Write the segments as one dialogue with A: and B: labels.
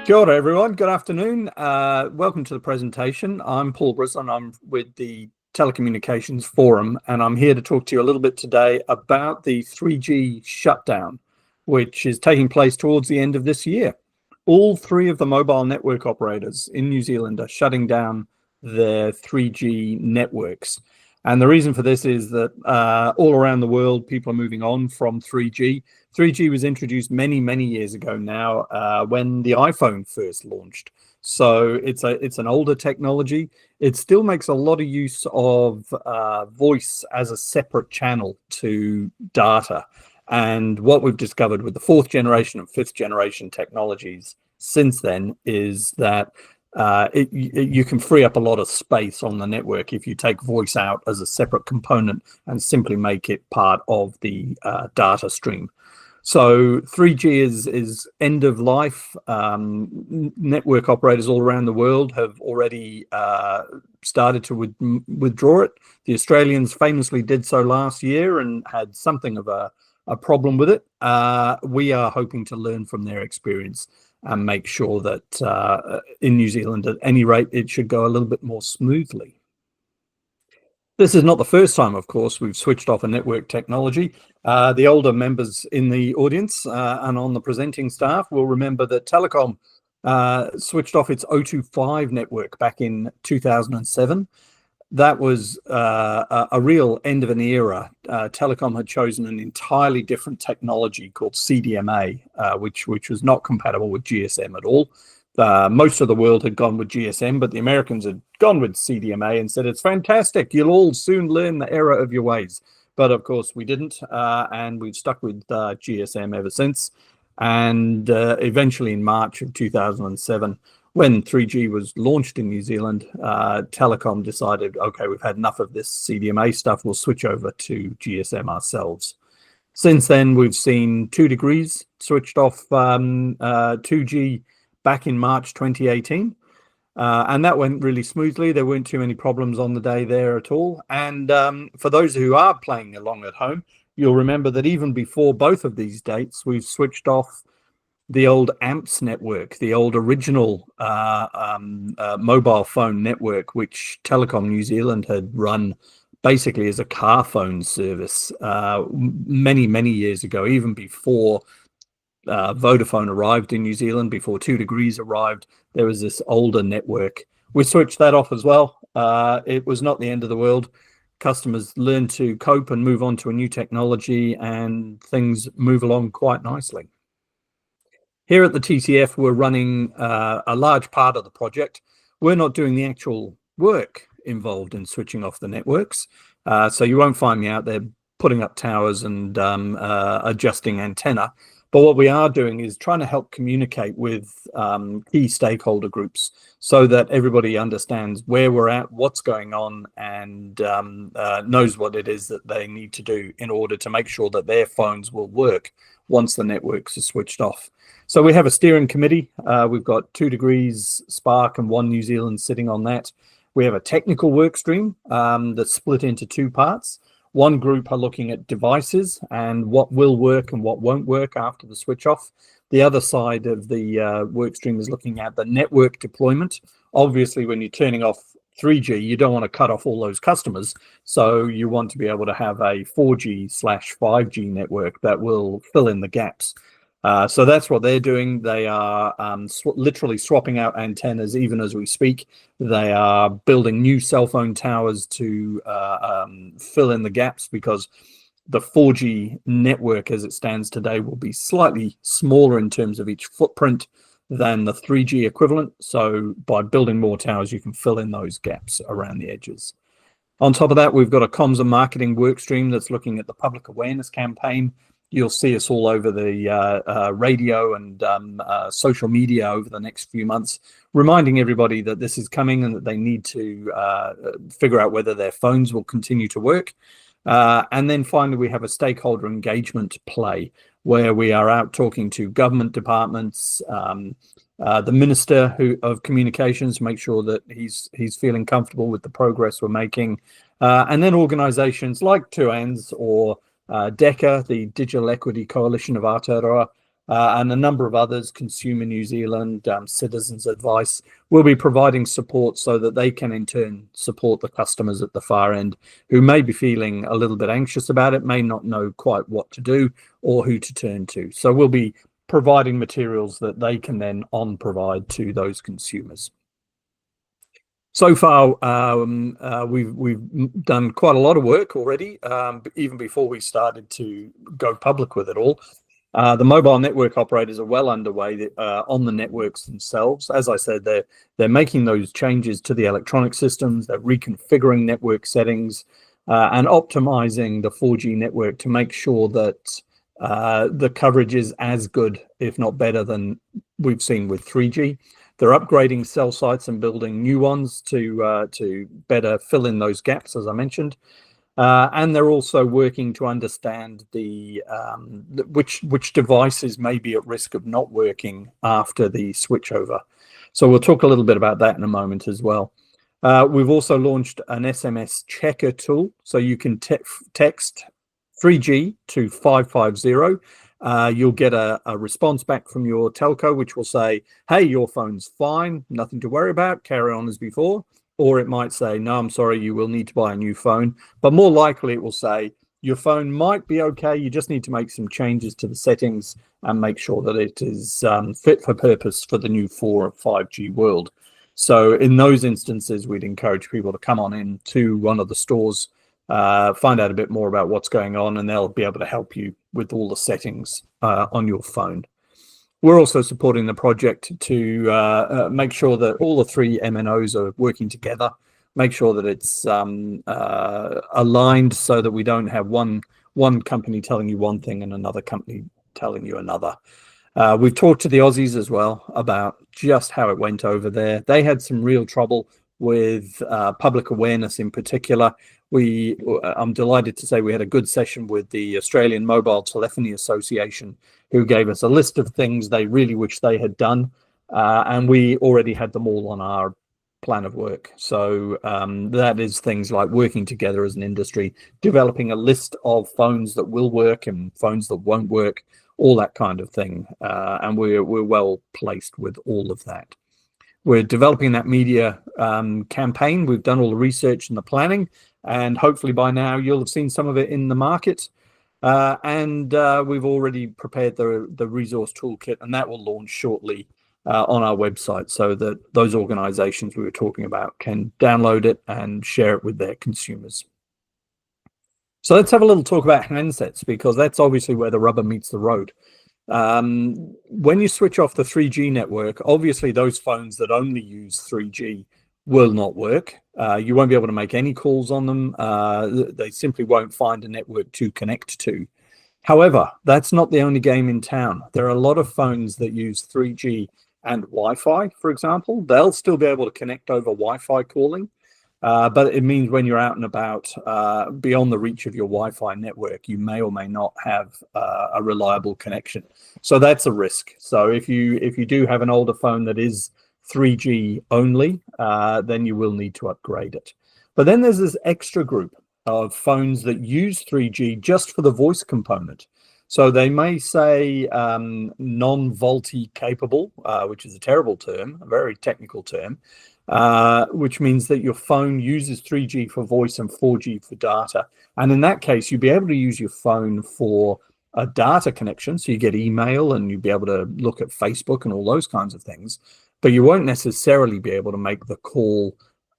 A: Kia ora, everyone. Good afternoon. Welcome to the presentation. I'm Paul Brislen. I'm with the Telecommunications Forum, and I'm here to talk to you a little bit today about the 3G shutdown, which is taking place towards the end of this year. All three of the mobile network operators in New Zealand are shutting down their 3G networks. And the reason for this is that all around the world, people are moving on from 3G. 3G was introduced many, many years ago now when the iPhone first launched. So it's an older technology. It still makes a lot of use of voice as a separate channel to data. And what we've discovered with the 4th generation and 5th generation technologies since then is that you can free up a lot of space on the network if you take voice out as a separate component and simply make it part of the data stream. So 3G is end of life. Network operators all around the world have already started to withdraw it. The Australians famously did so last year and had something of a problem with it. We are hoping to learn from their experience and make sure that in New Zealand, at any rate, it should go a little bit more smoothly. This is not the first time, of course, we've switched off a network technology. The older members in the audience and on the presenting staff will remember that Telecom switched off its 025 network back in 2007. That was a real end of an era. Telecom had chosen an entirely different technology called CDMA, which was not compatible with GSM at all. Most of the world had gone with GSM, but the Americans had gone with CDMA and said, it's fantastic, you'll all soon learn the error of your ways. But of course we didn't, and we've stuck with GSM ever since. And eventually in March of 2007, when 3G was launched in New Zealand, Telecom decided, okay, we've had enough of this CDMA stuff, we'll switch over to GSM ourselves. Since then, we've seen 2 degrees switched off 2G back in March 2018. And that went really smoothly. There weren't too many problems on the day there at all. And for those who are playing along at home, you'll remember that even before both of these dates, we've switched off the old AMPS network, the old original mobile phone network, which Telecom New Zealand had run basically as a car phone service many, many years ago, even before Vodafone arrived in New Zealand, before 2 degrees arrived. There was this older network. We switched that off as well. It was not the end of the world. Customers learn to cope and move on to a new technology, and things move along quite nicely. Here at the TCF, we're running a large part of the project. We're not doing the actual work involved in switching off the networks. So you won't find me out there putting up towers and adjusting antenna. But what we are doing is trying to help communicate with key stakeholder groups so that everybody understands where we're at, what's going on, and knows what it is that they need to do in order to make sure that their phones will work once the networks are switched off. So we have a steering committee. We've got 2 degrees Spark and One New Zealand sitting on that. We have a technical work stream that's split into 2 parts. One group are looking at devices and what will work and what won't work after the switch off. The other side of the work stream is looking at the network deployment. Obviously, when you're turning off 3G, you don't want to cut off all those customers. So you want to be able to have a 4G/5G network that will fill in the gaps. So that's what they're doing. They are literally swapping out antennas even as we speak. They are building new cell phone towers to fill in the gaps, because the 4G network as it stands today will be slightly smaller in terms of each footprint than the 3G equivalent. So by building more towers, you can fill in those gaps around the edges. On top of that, we've got a comms and marketing work stream that's looking at the public awareness campaign. You'll see us all over the radio and social media over the next few months, reminding everybody that this is coming and that they need to figure out whether their phones will continue to work. And then finally, we have a stakeholder engagement play where we are out talking to government departments, the Minister of Communications, make sure that he's feeling comfortable with the progress we're making, and then organisations like 2ANZ or DECA, the Digital Equity Coalition of Aotearoa, and a number of others, Consumer New Zealand, Citizens Advice, will be providing support so that they can in turn support the customers at the far end who may be feeling a little bit anxious about it, may not know quite what to do or who to turn to. So we'll be providing materials that they can then provide to those consumers. So far, we've done quite a lot of work already, even before we started to go public with it all. The mobile network operators are well underway on the networks themselves. As I said, they're making those changes to the electronic systems. They're reconfiguring network settings and optimizing the 4G network to make sure that the coverage is as good, if not better, than we've seen with 3G. They're upgrading cell sites and building new ones to better fill in those gaps, as I mentioned. And they're also working to understand which devices may be at risk of not working after the switchover. So we'll talk a little bit about that in a moment as well. We've also launched an SMS checker tool, so you can text 3G to 550. You'll get a response back from your telco, which will say, hey, your phone's fine, nothing to worry about, carry on as before. Or it might say, no, I'm sorry, you will need to buy a new phone. But more likely it will say, your phone might be okay, you just need to make some changes to the settings and make sure that it is fit for purpose for the new 4 or 5G world. So in those instances, we'd encourage people to come on in to one of the stores, find out a bit more about what's going on, and they'll be able to help you with all the settings on your phone. We're also supporting the project to make sure that all the 3 MNOs are working together, make sure that it's aligned so that we don't have one company telling you one thing and another company telling you another. We've talked to the Aussies as well about just how it went over there. They had some real trouble with public awareness in particular. I'm delighted to say we had a good session with the Australian Mobile Telephony Association, who gave us a list of things they really wish they had done, and we already had them all on our plan of work. So that is things like working together as an industry, developing a list of phones that will work and phones that won't work, all that kind of thing, and we're well placed with all of that. We're developing that media campaign. We've done all the research and the planning, and hopefully by now you'll have seen some of it in the market. And we've already prepared the resource toolkit, and that will launch shortly on our website so that those organizations we were talking about can download it and share it with their consumers. So let's have a little talk about handsets, because that's obviously where the rubber meets the road. When you switch off the 3G network, obviously those phones that only use 3G will not work. You won't be able to make any calls on them. They simply won't find a network to connect to. However, that's not the only game in town. There are a lot of phones that use 3G and Wi-Fi, for example. They'll still be able to connect over Wi-Fi calling, but it means when you're out and about beyond the reach of your Wi-Fi network, you may or may not have a reliable connection. So that's a risk. So if you do have an older phone that is 3G only, then you will need to upgrade it. But then there's this extra group of phones that use 3G just for the voice component. So they may say non-VoLTE capable, which is a terrible term, a very technical term, which means that your phone uses 3G for voice and 4G for data. And in that case, you'd be able to use your phone for a data connection, so you get email and you'd be able to look at Facebook and all those kinds of things, but you won't necessarily be able to make the call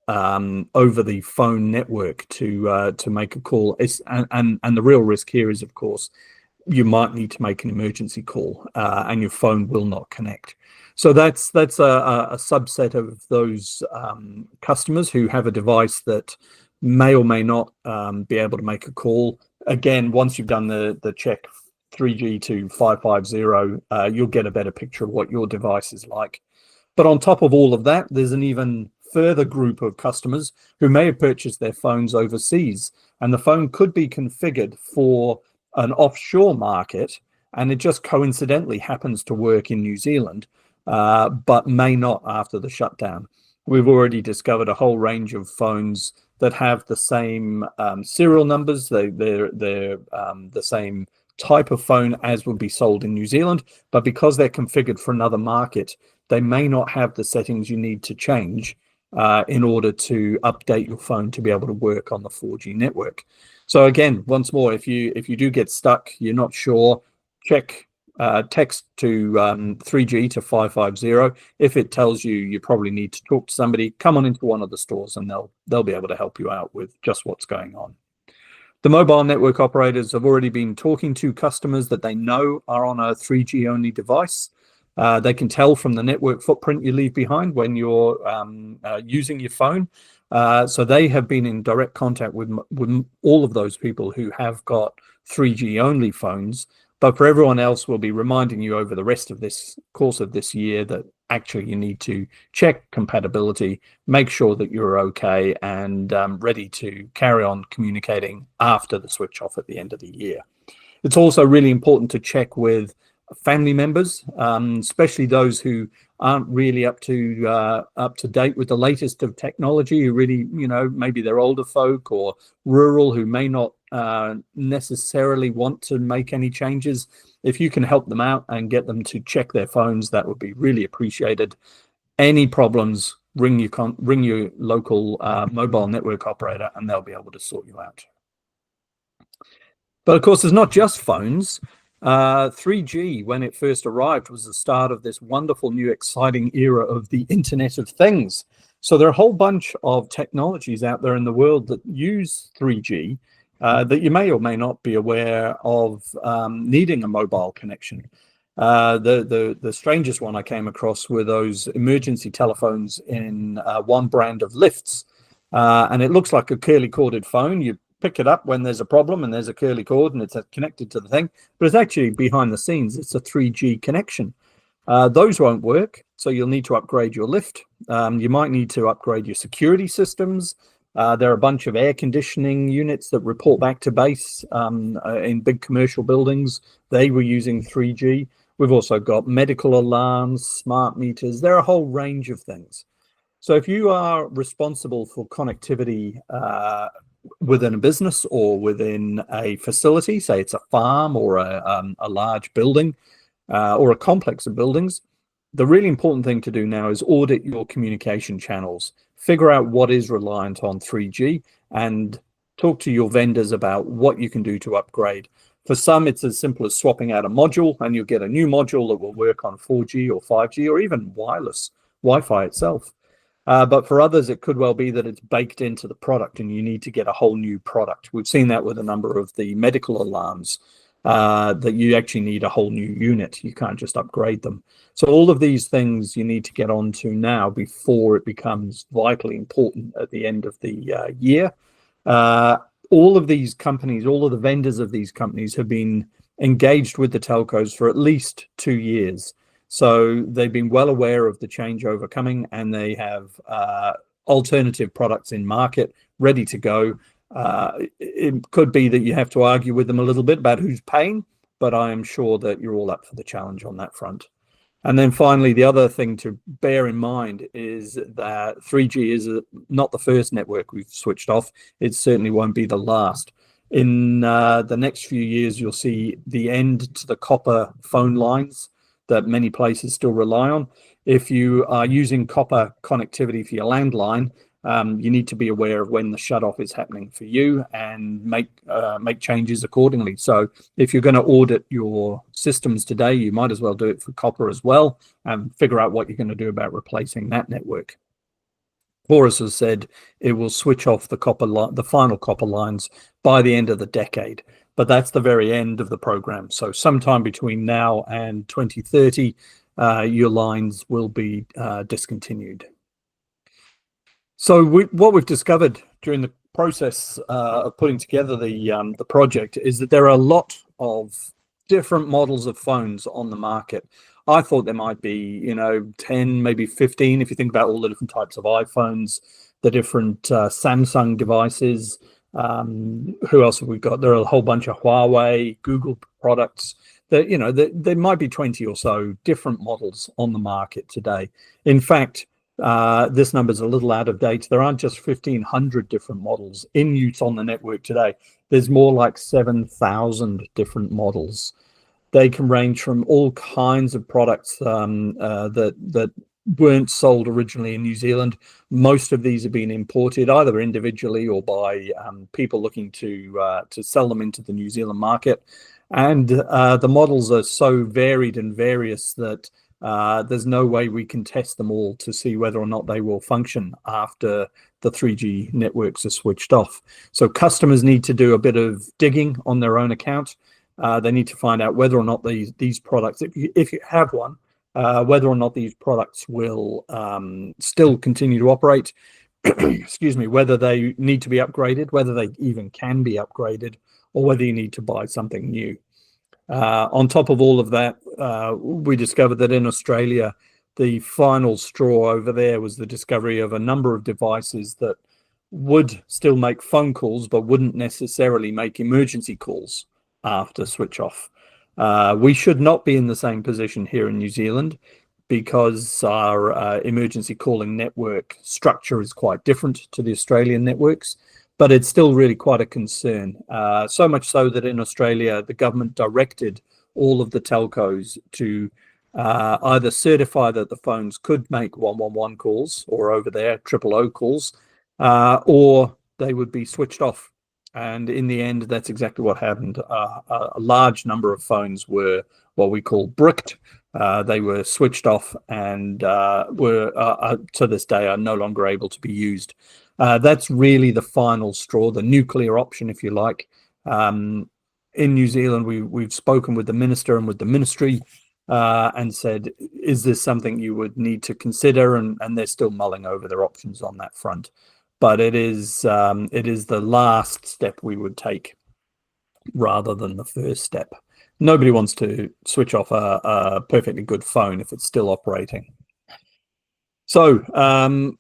A: over the phone network to make a call. And the real risk here is, of course, you might need to make an emergency call and your phone will not connect. So that's a subset of those customers who have a device that may or may not be able to make a call. Again, once you've done the check 3G to 550, you'll get a better picture of what your device is like. But on top of all of that, there's an even further group of customers who may have purchased their phones overseas, and the phone could be configured for an offshore market, and it just coincidentally happens to work in New Zealand, but may not after the shutdown. We've already discovered a whole range of phones that have the same serial numbers, they're the same type of phone as would be sold in New Zealand, but because they're configured for another market, they may not have the settings you need to change in order to update your phone to be able to work on the 4G network. So again, once more, if you do get stuck, you're not sure, check text to 3G to 550. If it tells you you probably need to talk to somebody, come on into one of the stores and they'll be able to help you out with just what's going on. The mobile network operators have already been talking to customers that they know are on a 3G only device. They can tell from the network footprint you leave behind when you're using your phone. So they have been in direct contact with all of those people who have got 3G only phones. But for everyone else, we'll be reminding you over the rest of this course of this year that actually you need to check compatibility, make sure that you're okay and ready to carry on communicating after the switch off at the end of the year. It's also really important to check with family members, especially those who aren't really up to date with the latest of technology, who really, maybe they're older folk or rural who may not necessarily want to make any changes. If you can help them out and get them to check their phones, that would be really appreciated. Any problems, ring your local mobile network operator and they'll be able to sort you out. But of course, there's not just phones. 3G, when it first arrived, was the start of this wonderful new exciting era of the Internet of Things. So there are a whole bunch of technologies out there in the world that use 3G that you may or may not be aware of needing a mobile connection. The strangest one I came across were those emergency telephones in one brand of lifts. And it looks like a curly corded phone. You pick it up when there's a problem and there's a curly cord and it's connected to the thing, but it's actually behind the scenes, it's a 3G connection. Those won't work, so you'll need to upgrade your lift. You might need to upgrade your security systems. There are a bunch of air conditioning units that report back to base in big commercial buildings. They were using 3G. We've also got medical alarms, smart meters. There are a whole range of things. So if you are responsible for connectivity within a business or within a facility, say it's a farm or a large building or a complex of buildings, the really important thing to do now is audit your communication channels, figure out what is reliant on 3G and talk to your vendors about what you can do to upgrade. For some, it's as simple as swapping out a module and you'll get a new module that will work on 4G or 5G or even wireless Wi-Fi itself. But for others, it could well be that it's baked into the product and you need to get a whole new product. We've seen that with a number of the medical alarms, that you actually need a whole new unit. You can't just upgrade them. So all of these things you need to get onto now before it becomes vitally important at the end of the year. All of these companies, all of the vendors of these companies have been engaged with the telcos for at least 2 years. So they've been well aware of the changeover coming and they have alternative products in market ready to go. It could be that you have to argue with them a little bit about who's paying, but I am sure that you're all up for the challenge on that front. And then finally, the other thing to bear in mind is that 3G is not the first network we've switched off. It certainly won't be the last. In the next few years, you'll see the end to the copper phone lines that many places still rely on. If you are using copper connectivity for your landline, you need to be aware of when the shutoff is happening for you and make changes accordingly. So if you're going to audit your systems today, you might as well do it for copper as well and figure out what you're going to do about replacing that network. Chorus has said it will switch off the final copper lines by the end of the decade. But that's the very end of the program. So sometime between now and 2030, your lines will be discontinued. So what we've discovered during the process of putting together the project is that there are a lot of different models of phones on the market. I thought there might be, 10, maybe 15, if you think about all the different types of iPhones, the different Samsung devices. Who else have we got? There are a whole bunch of Huawei, Google products. There might be 20 or so different models on the market today. In fact, This number is a little out of date. There aren't just 1,500 different models in use on the network today. There's more like 7,000 different models. They can range from all kinds of products that weren't sold originally in New Zealand. Most of these have been imported either individually or by people looking to sell them into the New Zealand market. And the models are so varied and various that there's no way we can test them all to see whether or not they will function after the 3G networks are switched off. So customers need to do a bit of digging on their own account. They need to find out whether or not these products, if you have one, whether or not these products will still continue to operate, excuse me, whether they need to be upgraded, whether they even can be upgraded, or whether you need to buy something new. On top of all of that, we discovered that in Australia, the final straw over there was the discovery of a number of devices that would still make phone calls, but wouldn't necessarily make emergency calls after switch off. We should not be in the same position here in New Zealand because our emergency calling network structure is quite different to the Australian networks, but it's still really quite a concern. So much so that in Australia, the government directed all of the telcos to either certify that the phones could make 111 calls or over there 000 calls, or they would be switched off. And in the end, that's exactly what happened. A large number of phones were what we call bricked. They were switched off and were, to this day, are no longer able to be used. That's really the final straw, the nuclear option, if you like. In New Zealand, we've spoken with the minister and with the ministry and said, is this something you would need to consider? And they're still mulling over their options on that front. But it is the last step we would take rather than the first step. Nobody wants to switch off a perfectly good phone if it's still operating. So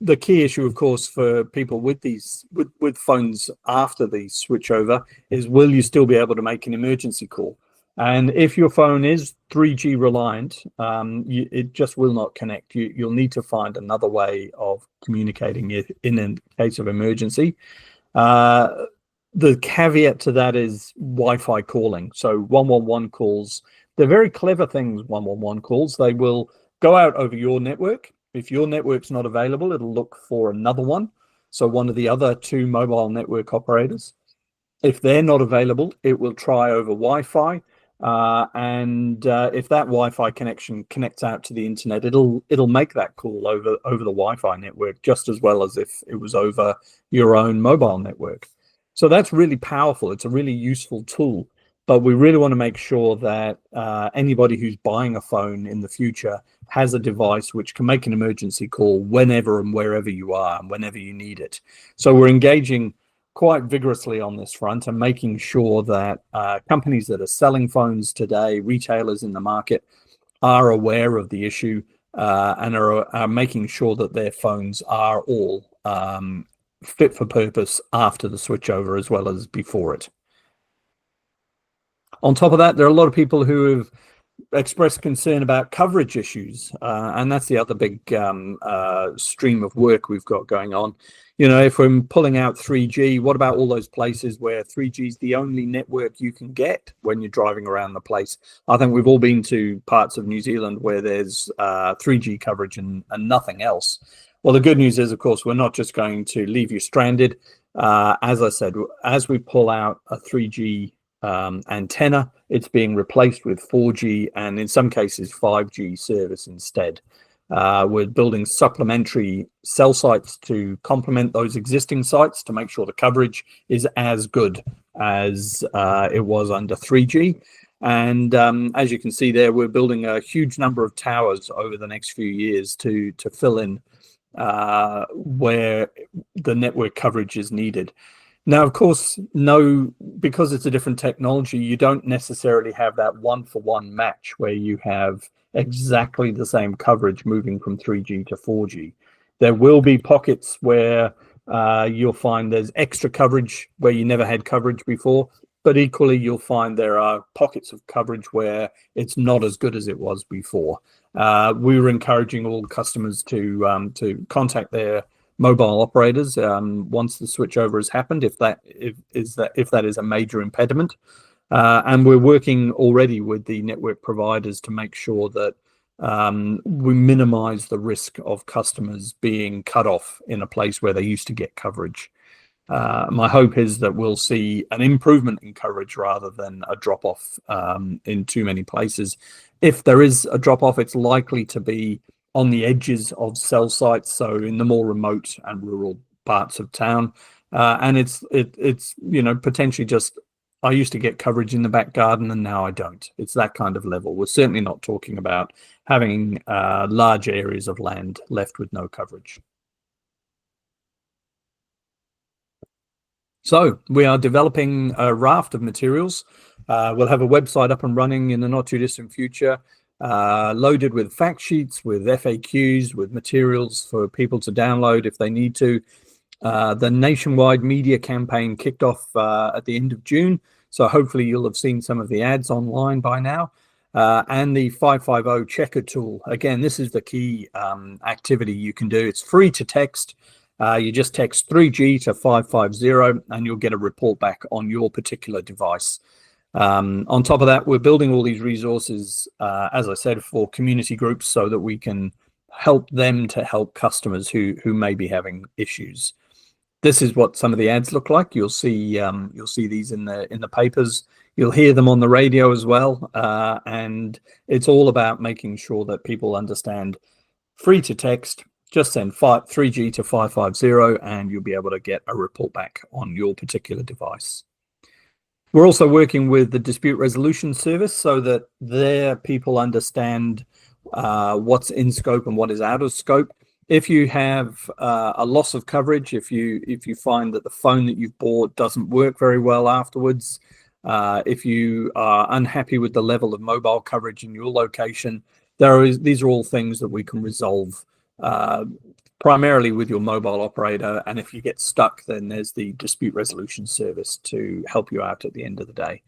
A: the key issue, of course, for people with these with phones after the switchover is, will you still be able to make an emergency call? And if your phone is 3G reliant, it just will not connect. You'll need to find another way of communicating it in a case of emergency. The caveat to that is Wi-Fi calling. So 111 calls, they're very clever things, 111 calls. They will go out over your network. If your network's not available, it'll look for another one. So one of the other two mobile network operators. If they're not available, it will try over Wi-Fi. If that Wi-Fi connection connects out to the internet, it'll make that call over the Wi-Fi network just as well as if it was over your own mobile network. So that's really powerful. It's a really useful tool, but we really want to make sure that anybody who's buying a phone in the future has a device which can make an emergency call whenever and wherever you are and whenever you need it. So we're engaging quite vigorously on this front and making sure that companies that are selling phones today, retailers in the market, are aware of the issue and are making sure that their phones are all fit for purpose after the switchover as well as before it. On top of that, there are a lot of people who have expressed concern about coverage issues, and that's the other big stream of work we've got going on. You know, if we're pulling out 3G, what about all those places where 3G is the only network you can get when you're driving around the place? I think we've all been to parts of New Zealand where there's 3G coverage and nothing else. Well, the good news is, of course, we're not just going to leave you stranded. As I said, as we pull out a 3G antenna, it's being replaced with 4G and in some cases 5G service instead. We're building supplementary cell sites to complement those existing sites to make sure the coverage is as good as it was under 3G. And as you can see there, we're building a huge number of towers over the next few years to fill in where the network coverage is needed. Now, of course, because it's a different technology, you don't necessarily have that one-for-one match where you have exactly the same coverage moving from 3G to 4G. There will be pockets where you'll find there's extra coverage where you never had coverage before, but equally you'll find there are pockets of coverage where it's not as good as it was before. We were encouraging all customers to contact their mobile operators once the switchover has happened, if that is a major impediment. And we're working already with the network providers to make sure that we minimize the risk of customers being cut off in a place where they used to get coverage. My hope is that we'll see an improvement in coverage rather than a drop-off in too many places. If there is a drop-off, it's likely to be on the edges of cell sites, so in the more remote and rural parts of town. And it's potentially just, I used to get coverage in the back garden and now I don't. It's that kind of level. We're certainly not talking about having large areas of land left with no coverage. So we are developing a raft of materials. We'll have a website up and running in the not too distant future, loaded with fact sheets, with FAQs, with materials for people to download if they need to. The nationwide media campaign kicked off at the end of June. So hopefully you'll have seen some of the ads online by now. And the 550 checker tool. Again, this is the key activity you can do. It's free to text. You just text 3G to 550 and you'll get a report back on your particular device. On top of that, we're building all these resources, as I said, for community groups so that we can help them to help customers who may be having issues. This is what some of the ads look like. You'll see these in the papers. You'll hear them on the radio as well. And it's all about making sure that people understand free to text. Just send 3G to 550 and you'll be able to get a report back on your particular device. We're also working with the dispute resolution service so that their people understand what's in scope and what is out of scope. If you have a loss of coverage, if you find that the phone that you've bought doesn't work very well afterwards, if you are unhappy with the level of mobile coverage in your location, these are all things that we can resolve primarily with your mobile operator. And if you get stuck, then there's the dispute resolution service to help you out at the end of the day.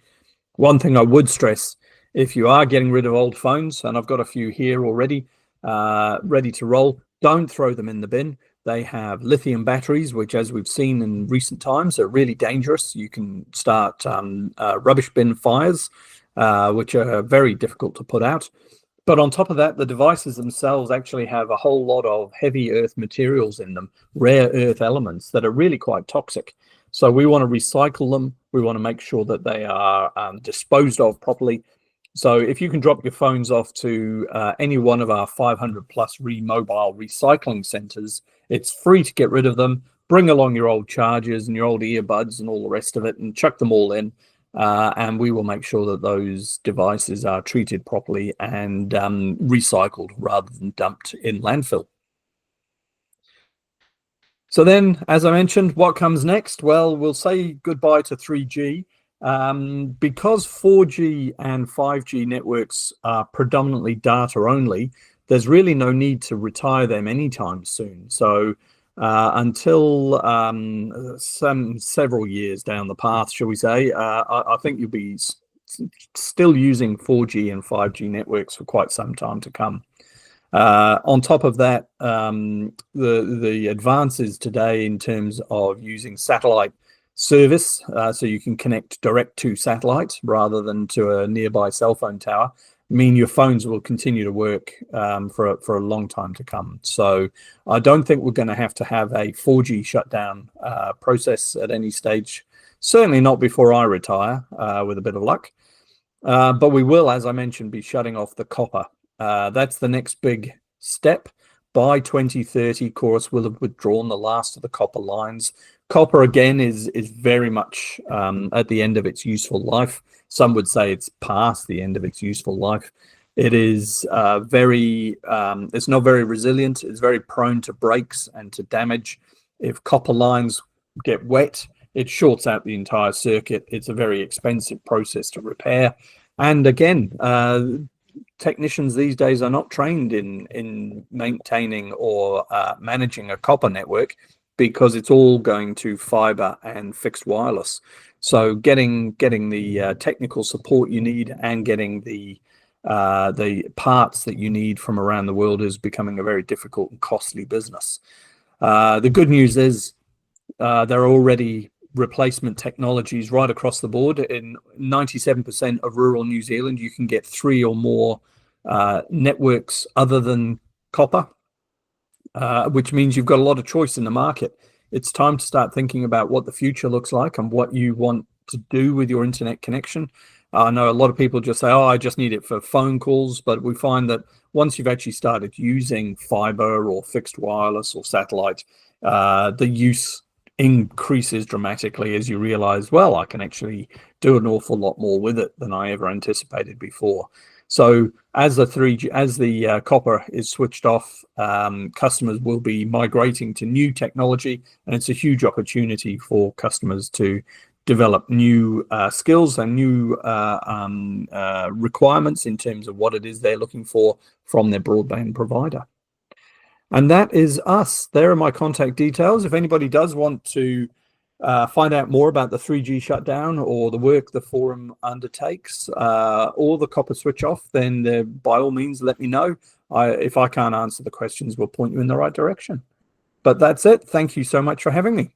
A: One thing I would stress, if you are getting rid of old phones, and I've got a few here already ready to roll, don't throw them in the bin. They have lithium batteries, which, as we've seen in recent times, are really dangerous. You can start rubbish bin fires, which are very difficult to put out. But on top of that, the devices themselves actually have a whole lot of heavy earth materials in them, rare earth elements that are really quite toxic. So we want to recycle them. We want to make sure that they are disposed of properly. So if you can drop your phones off to any one of our 500 plus mobile recycling centers, it's free to get rid of them. Bring along your old chargers and your old earbuds and all the rest of it and chuck them all in. And we will make sure that those devices are treated properly and recycled rather than dumped in landfill. So then, as I mentioned, what comes next? Well, we'll say goodbye to 3G. Because 4G and 5G networks are predominantly data only, there's really no need to retire them anytime soon. So until several years down the path, shall we say, I think you'll be still using 4G and 5G networks for quite some time to come. On top of that, the advances today in terms of using satellite service, so you can connect direct to satellite rather than to a nearby cell phone tower, mean your phones will continue to work for a long time to come. So I don't think we're going to have a 4G shutdown process at any stage, certainly not before I retire, with a bit of luck. But we will, as I mentioned, be shutting off the copper. That's the next big step. By 2030, Chorus will have withdrawn the last of the copper lines. Copper, again, is very much at the end of its useful life. Some would say it's past the end of its useful life. It is it's not very resilient. It's very prone to breaks and to damage. If copper lines get wet, it shorts out the entire circuit. It's a very expensive process to repair. And again, technicians these days are not trained in maintaining or managing a copper network, because it's all going to fiber and fixed wireless. So getting the technical support you need and getting the the parts that you need from around the world is becoming a very difficult and costly business. The good news is there are already replacement technologies right across the board. In 97% of rural New Zealand, you can get 3 or more networks other than copper, which means you've got a lot of choice in the market. It's time to start thinking about what the future looks like and what you want to do with your internet connection. I know a lot of people just say, oh, I just need it for phone calls, but we find that once you've actually started using fiber or fixed wireless or satellite, the use increases dramatically as you realize, well, I can actually do an awful lot more with it than I ever anticipated before. So as the copper is switched off, customers will be migrating to new technology, and it's a huge opportunity for customers to develop new skills and new requirements in terms of what it is they're looking for from their broadband provider. And that is us. There are my contact details. If anybody does want to find out more about the 3G shutdown or the work the forum undertakes or the copper switch off, then by all means, let me know. If I can't answer the questions, we'll point you in the right direction. But that's it. Thank you so much for having me.